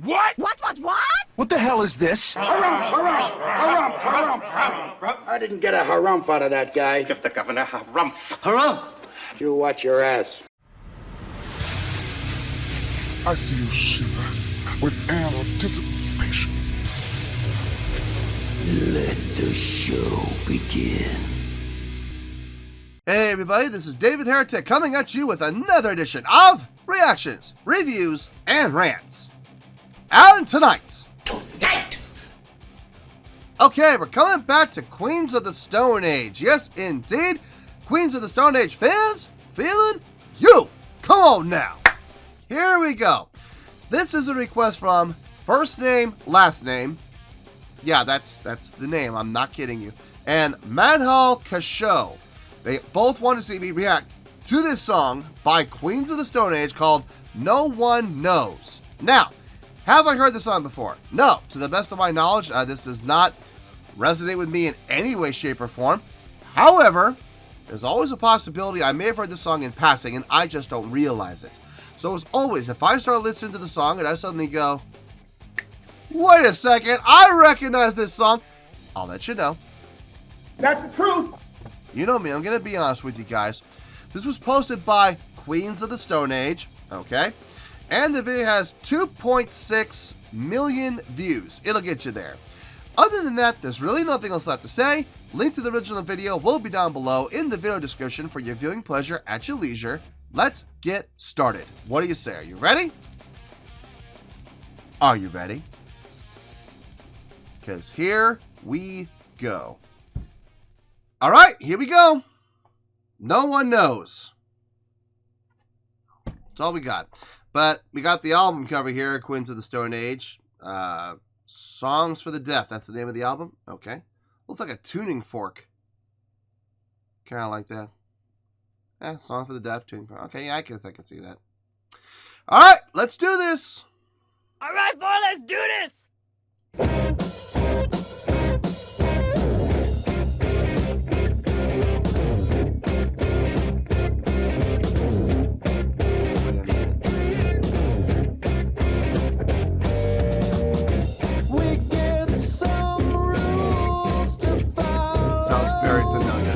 What? What? What the hell is this? Harumph. I didn't get a harumph out of that guy. Give the governor harumph. Harumph! You watch your ass. I see you shiver with anticipation. Let the show begin. Hey everybody, this is David Heretic coming at you with another edition of Reactions, Reviews, and Rants. And tonight... Okay, we're coming back to Queens of the Stone Age. Yes, indeed. Queens of the Stone Age fans, feeling you. Come on now. Here we go. This is a request from first name, last name. Yeah, that's the name. I'm not kidding you. And Manhal Kasho. They both want to see me react to this song by Queens of the Stone Age called No One Knows. Now, have I heard this song before? No. To the best of my knowledge, this does not resonate with me in any way, shape, or form. However, there's always a possibility I may have heard this song in passing and I just don't realize it. So as always, if I start listening to the song and I suddenly go, wait a second, I recognize this song, I'll let you know. That's the truth. You know me, I'm going to be honest with you guys. This was posted by Queens of the Stone Age, okay? And the video has 2.6 million views. It'll get you there. Other than that, there's really nothing else left to say. Link to the original video will be down below in the video description for your viewing pleasure at your leisure. Let's get started. What do you say? Are you ready? Are you ready? Because here we go. All right, here we go. No One Knows. That's all we got. But we got the album cover here, Queens of the Stone Age. Songs for the Deaf. That's the name of the album? Okay. Looks like a tuning fork. Kind of like that. Song for the Deaf, tuning fork. Okay, yeah, I guess I can see that. All right, let's do this. All right, boy, let's do this. Very familiar.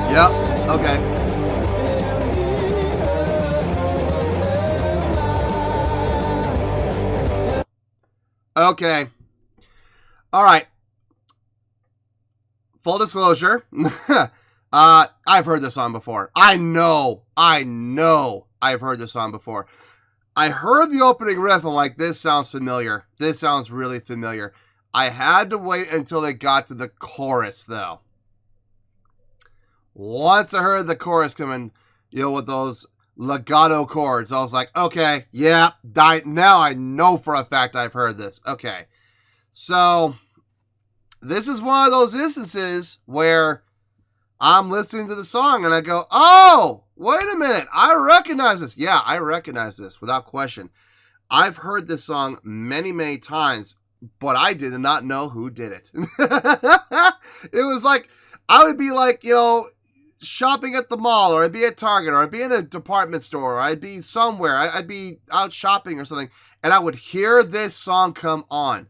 Yep, okay. Okay. All right. Full disclosure. I've heard this song before. I know I've heard this song before. I heard the opening riff and like, this sounds familiar. This sounds really familiar. I had to wait until they got to the chorus though. Once I heard the chorus coming, with those legato chords, I was like, okay, yeah, now I know for a fact I've heard this. Okay. So, this is one of those instances where I'm listening to the song and I go, oh, wait a minute, I recognize this. Yeah, I recognize this without question. I've heard this song many, many times, but I did not know who did it. It was like, I would be like, shopping at the mall, or I'd be at Target, or I'd be in a department store, or I'd be somewhere, I'd be out shopping or something, and I would hear this song come on.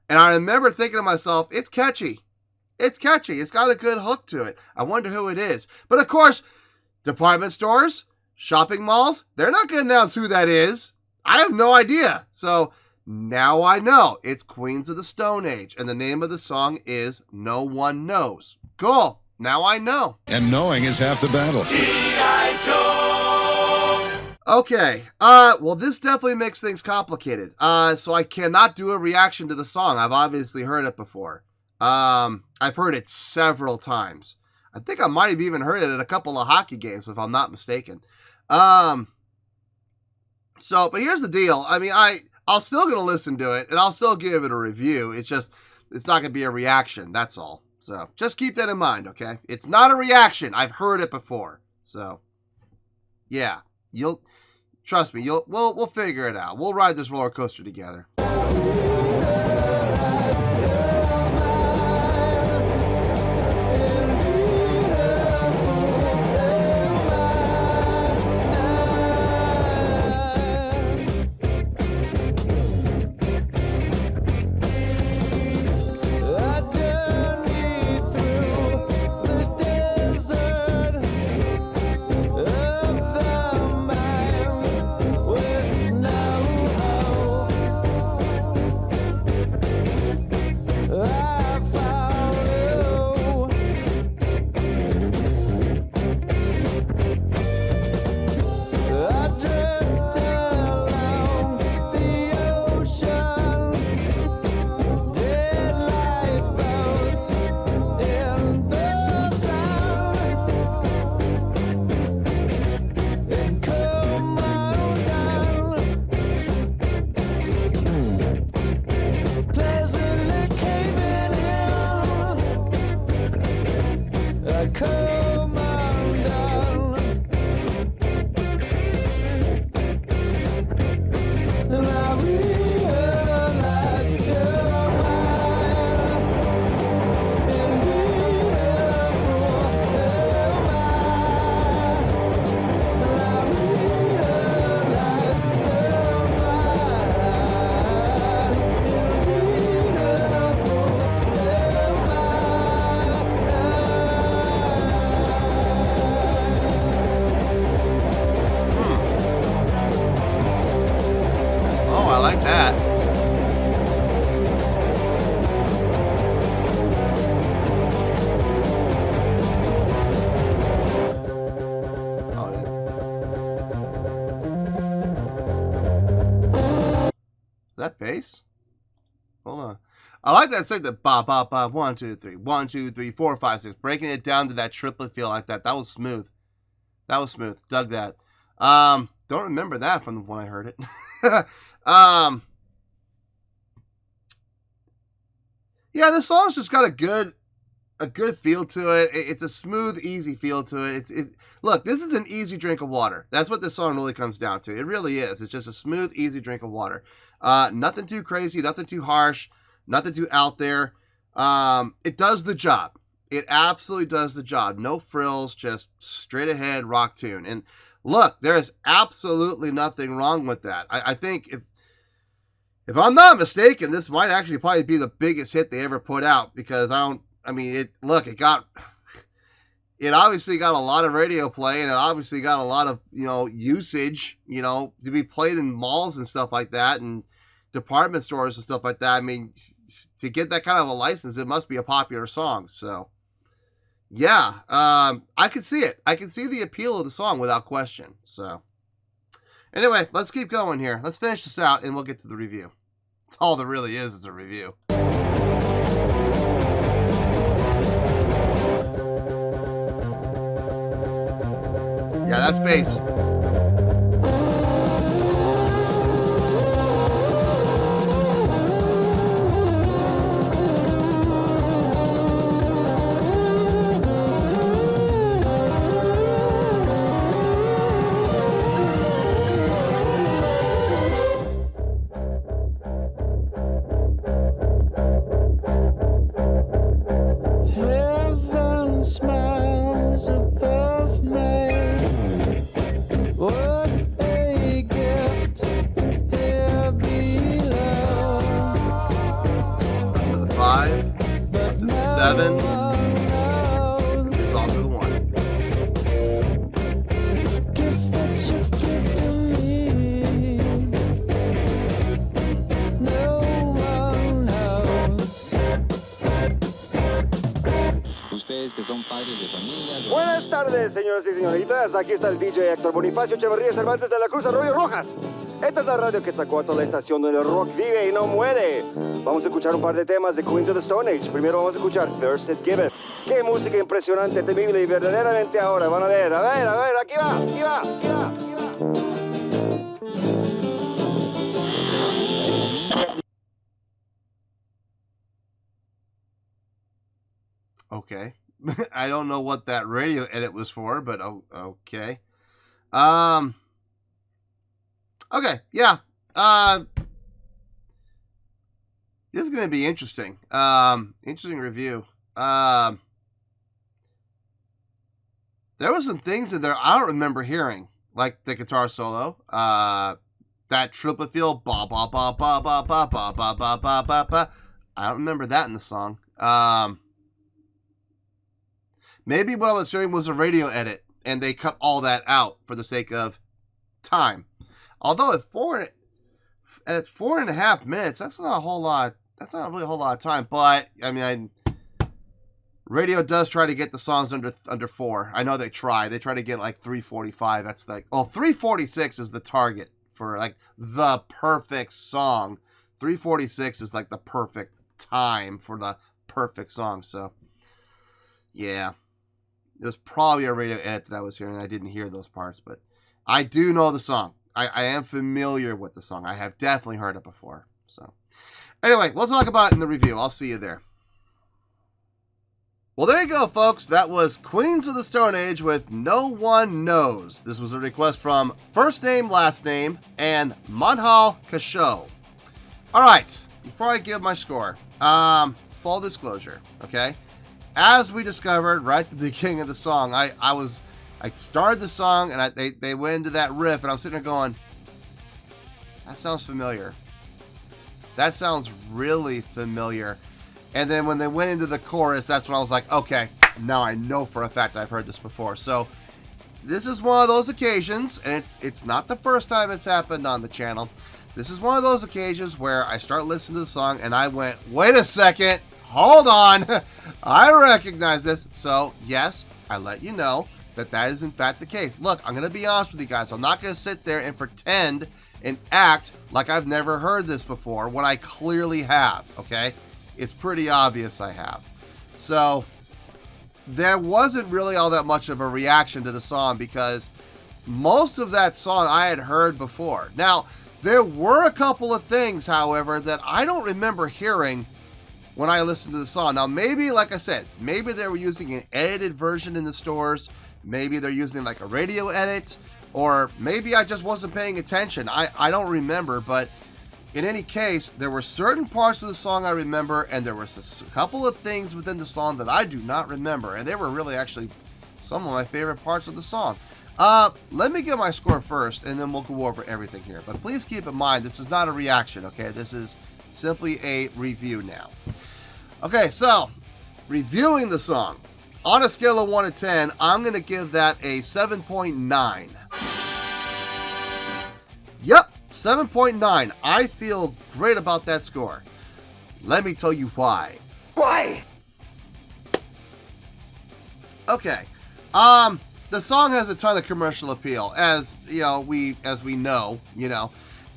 And I remember thinking to myself, it's catchy. It's catchy. It's got a good hook to it. I wonder who it is. But of course, department stores, shopping malls, they're not going to announce who that is. I have no idea. So now I know. It's Queens of the Stone Age, and the name of the song is No One Knows. Cool. Now I know. And knowing is half the battle. Okay, well, this definitely makes things complicated. So I cannot do a reaction to the song. I've obviously heard it before. I've heard it several times. I think I might have even heard it at a couple of hockey games, if I'm not mistaken. But here's the deal. I mean, I'll still gonna listen to it, and I'll still give it a review. It's just, it's not gonna be a reaction, that's all. So, just keep that in mind, okay? It's not a reaction. I've heard it before. So, yeah. Trust me, we'll figure it out. We'll ride this roller coaster together. That bass? Hold on. I like that. It's like the ba ba ba 1 2 3 1 2 3 4 5 6. Breaking it down to that triplet feel like that. That was smooth. That was smooth. Dug that. Don't remember that from when I heard it. Yeah, this song's just got a good feel to it. It's a smooth, easy feel to it. Look, this is an easy drink of water. That's what this song really comes down to. It really is. It's just a smooth, easy drink of water. Nothing too crazy, nothing too harsh, nothing too out there. It does the job. It absolutely does the job. No frills, just straight ahead rock tune. And look, there is absolutely nothing wrong with that. I think if I'm not mistaken, this might actually probably be the biggest hit they ever put out, because it obviously got a lot of radio play, and it obviously got a lot of, usage, to be played in malls and stuff like that, and department stores and stuff like that. I mean, to get that kind of a license, it must be a popular song. So, yeah, I can see it. I can see the appeal of the song without question. So, anyway, let's keep going here. Let's finish this out, and we'll get to the review. That's all there really is a review. Yeah, that's bass. Heaven smiles above me. Buenas tardes, señoras y señoritas. Aquí está el DJ Héctor Bonifacio Echeverría Cervantes de la Cruz Arroyo Rojas. Esta es la radio Quetzalcóatl, la estación donde el rock vive y no muere. Vamos a escuchar un par de temas de Queens of the Stone Age. Primero vamos a escuchar First It Giveth. Qué música impresionante, temible y verdaderamente ahora. Van a ver, aquí va, aquí va, aquí va, aquí va. Okay. I don't know what that radio edit was for, but okay. Okay, yeah. This is going to be interesting. Interesting review. There were some things in there I don't remember hearing, like the guitar solo. That triple feel, ba ba ba ba ba ba ba ba ba ba ba ba. I don't remember that in the song. Maybe what I was hearing was a radio edit, and they cut all that out for the sake of time. Although at 4.5 minutes, that's not a whole lot. That's not really a whole lot of time. But I mean, radio does try to get the songs under 4. I know they try. They try to get like 3:45. That's like 3:46 is the target for like the perfect song. 3:46 is like the perfect time for the perfect song. So yeah. It was probably a radio edit that I was hearing. I didn't hear those parts, but I do know the song. I am familiar with the song. I have definitely heard it before. So anyway, we'll talk about it in the review. I'll see you there. Well, there you go, folks. That was Queens of the Stone Age with No One Knows. This was a request from First Name, Last Name, and Manhal Kasho. All right, before I give my score, full disclosure, okay? As we discovered right at the beginning of the song, I started the song and they went into that riff, and I'm sitting there going, that sounds familiar. That sounds really familiar. And then when they went into the chorus, that's when I was like, okay, now I know for a fact I've heard this before. So this is one of those occasions, and it's not the first time it's happened on the channel. This is one of those occasions where I start listening to the song and I went, wait a second. Hold on, I recognize this. So yes, I let you know that is in fact the case. Look, I'm going to be honest with you guys. I'm not going to sit there and pretend and act like I've never heard this before when I clearly have, okay? It's pretty obvious I have. So there wasn't really all that much of a reaction to the song because most of that song I had heard before. Now, there were a couple of things, however, that I don't remember hearing when I listened to the song. Now, maybe, like I said, maybe they were using an edited version in the stores. Maybe they're using like a radio edit, or maybe I just wasn't paying attention. I don't remember, but in any case, there were certain parts of the song I remember, and there was a couple of things within the song that I do not remember, and they were really actually some of my favorite parts of the song. Let me give my score first, and then we'll go over everything here. But please keep in mind, this is not a reaction, okay? This is simply a review now. Okay, so reviewing the song on a scale of 1 to 10, I'm going to give that a 7.9. Yep, 7.9. I feel great about that score. Let me tell you why. Why? Okay. The song has a ton of commercial appeal, as we know,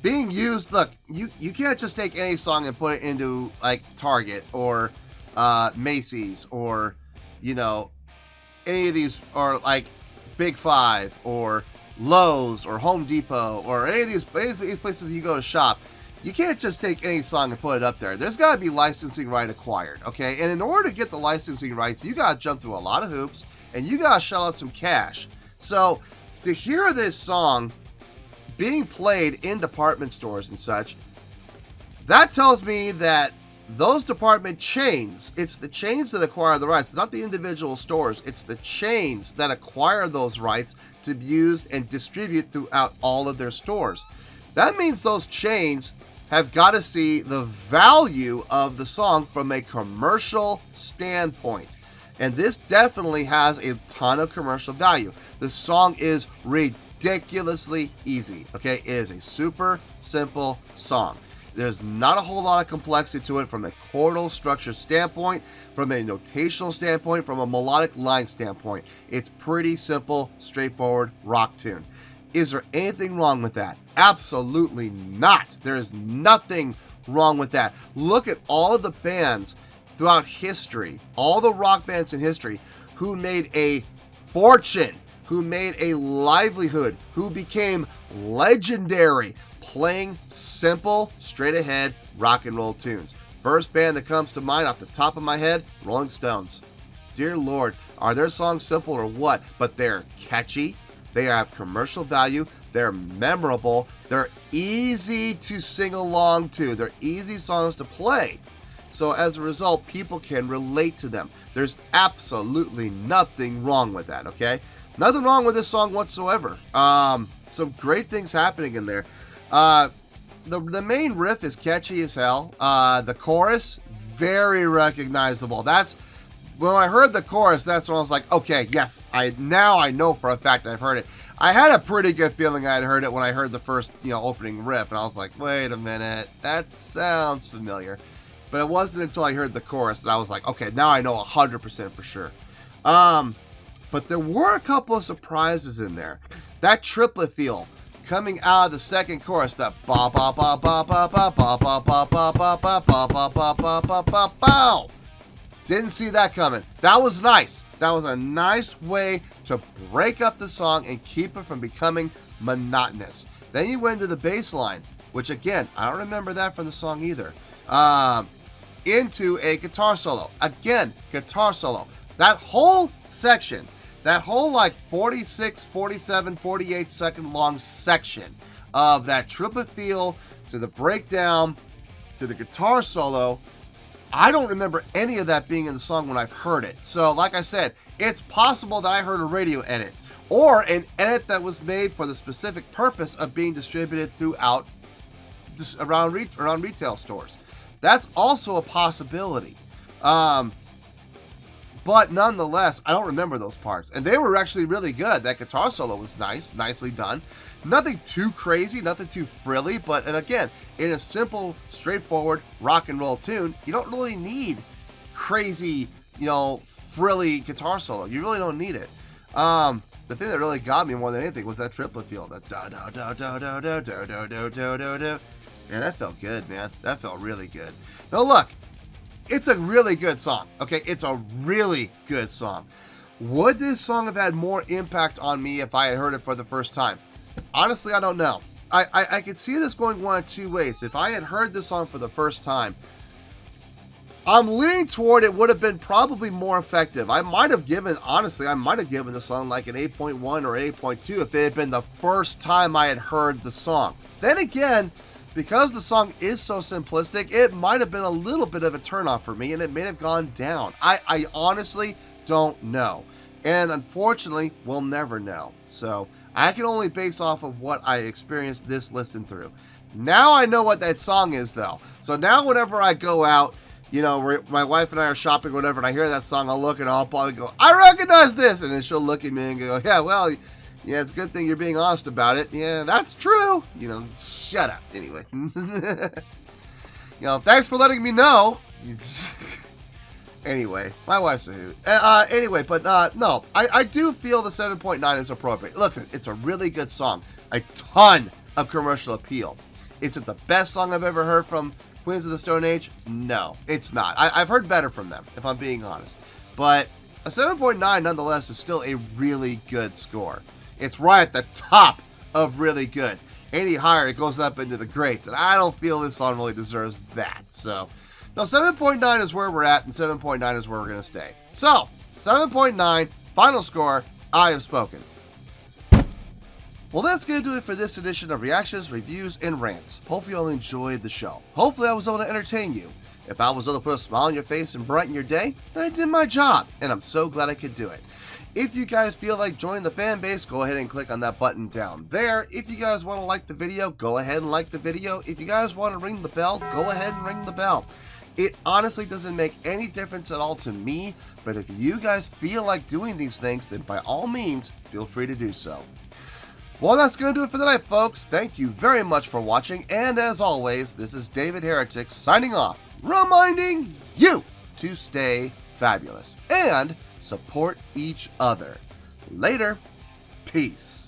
being used. Look, you can't just take any song and put it into like Target or Macy's or any of these, or like Big Five or Lowe's or Home Depot or any of these places you go to shop. You can't just take any song and put it up there. There's got to be licensing right acquired, okay? And in order to get the licensing rights, you got to jump through a lot of hoops, and you got to shell out some cash. So to hear this song being played in department stores and such, that tells me that those department chains, it's the chains that acquire the rights. It's not the individual stores. It's the chains that acquire those rights to be used and distribute throughout all of their stores. That means those chains have got to see the value of the song from a commercial standpoint. And this definitely has a ton of commercial value. The song is ridiculously easy, okay? It is a super simple song. There's not a whole lot of complexity to it from a chordal structure standpoint, from a notational standpoint, from a melodic line standpoint. It's pretty simple, straightforward rock tune. Is there anything wrong with that? Absolutely not. There is nothing wrong with that. Look at all of the bands throughout history, all the rock bands in history who made a fortune, who made a livelihood, who became legendary playing simple, straight ahead rock and roll tunes. First band that comes to mind off the top of my head, Rolling Stones. Dear Lord, are their songs simple or what? But they're catchy, they have commercial value, they're memorable, they're easy to sing along to, they're easy songs to play. So as a result, people can relate to them. There's absolutely nothing wrong with that, okay? Nothing wrong with this song whatsoever. Some great things happening in there. The main riff is catchy as hell. The chorus, very recognizable. That's when I heard the chorus, that's when I was like, okay, yes, now I know for a fact I've heard it. I had a pretty good feeling I had heard it when I heard the first, opening riff, and I was like, wait a minute, that sounds familiar. But it wasn't until I heard the chorus that I was like, okay, now I know 100% for sure. But there were a couple of surprises in there. That triplet feel coming out of the second chorus, that ba ba ba ba ba ba ba ba ba ba ba ba ba ba ba ba ba ba ba. Didn't see that coming. That was nice. That was a nice way to break up the song and keep it from becoming monotonous. Then you went into the bass line, which again, I don't remember that from the song either. Into a guitar solo. Again, guitar solo. That whole section, that whole like 46, 47, 48 second long section of that triplet feel to the breakdown to the guitar solo, I don't remember any of that being in the song when I've heard it. So like I said, it's possible that I heard a radio edit or an edit that was made for the specific purpose of being distributed throughout around retail stores. That's also a possibility. But nonetheless, I don't remember those parts. And they were actually really good. That guitar solo was nice, nicely done. Nothing too crazy, nothing too frilly, but, and again, in a simple, straightforward rock and roll tune, you don't really need crazy, frilly guitar solo. You really don't need it. The thing that really got me more than anything was that triplet feel. That da da da da da da da da da da da da. Man, that felt good, man. That felt really good. Now look, it's a really good song. Okay, it's a really good song. Would this song have had more impact on me if I had heard it for the first time? Honestly, I don't know. I could see this going one of two ways. If I had heard this song for the first time, I'm leaning toward it would have been probably more effective. I might have given the song like an 8.1 or 8.2 if it had been the first time I had heard the song. Then again, because the song is so simplistic, it might have been a little bit of a turnoff for me and it may have gone down. I honestly don't know. And unfortunately, we'll never know. So I can only base off of what I experienced this listen through. Now I know what that song is though. So now whenever I go out, my wife and I are shopping or whatever, and I hear that song, I'll look and I'll probably go, I recognize this. And then she'll look at me and go, yeah, well, yeah, it's a good thing you're being honest about it. Yeah, that's true. Shut up. Anyway. Thanks for letting me know. Anyway, my wife's a hoot. Anyway, but no, I do feel the 7.9 is appropriate. Look, it's a really good song. A ton of commercial appeal. Is it the best song I've ever heard from Queens of the Stone Age? No, it's not. I've heard better from them, if I'm being honest. But a 7.9 nonetheless is still a really good score. It's right at the top of really good. Any higher, it goes up into the greats. And I don't feel this song really deserves that. So, no, 7.9 is where we're at, and 7.9 is where we're going to stay. So, 7.9, final score, I have spoken. Well, that's going to do it for this edition of Reactions, Reviews, and Rants. Hopefully you all enjoyed the show. Hopefully I was able to entertain you. If I was able to put a smile on your face and brighten your day, then I did my job, and I'm so glad I could do it. If you guys feel like joining the fan base, go ahead and click on that button down there. If you guys want to like the video, go ahead and like the video. If you guys want to ring the bell, go ahead and ring the bell. It honestly doesn't make any difference at all to me, but if you guys feel like doing these things, then by all means, feel free to do so. Well, that's going to do it for tonight, folks. Thank you very much for watching, and as always, this is David Heretic signing off, reminding you to stay fabulous and support each other. Later. Peace.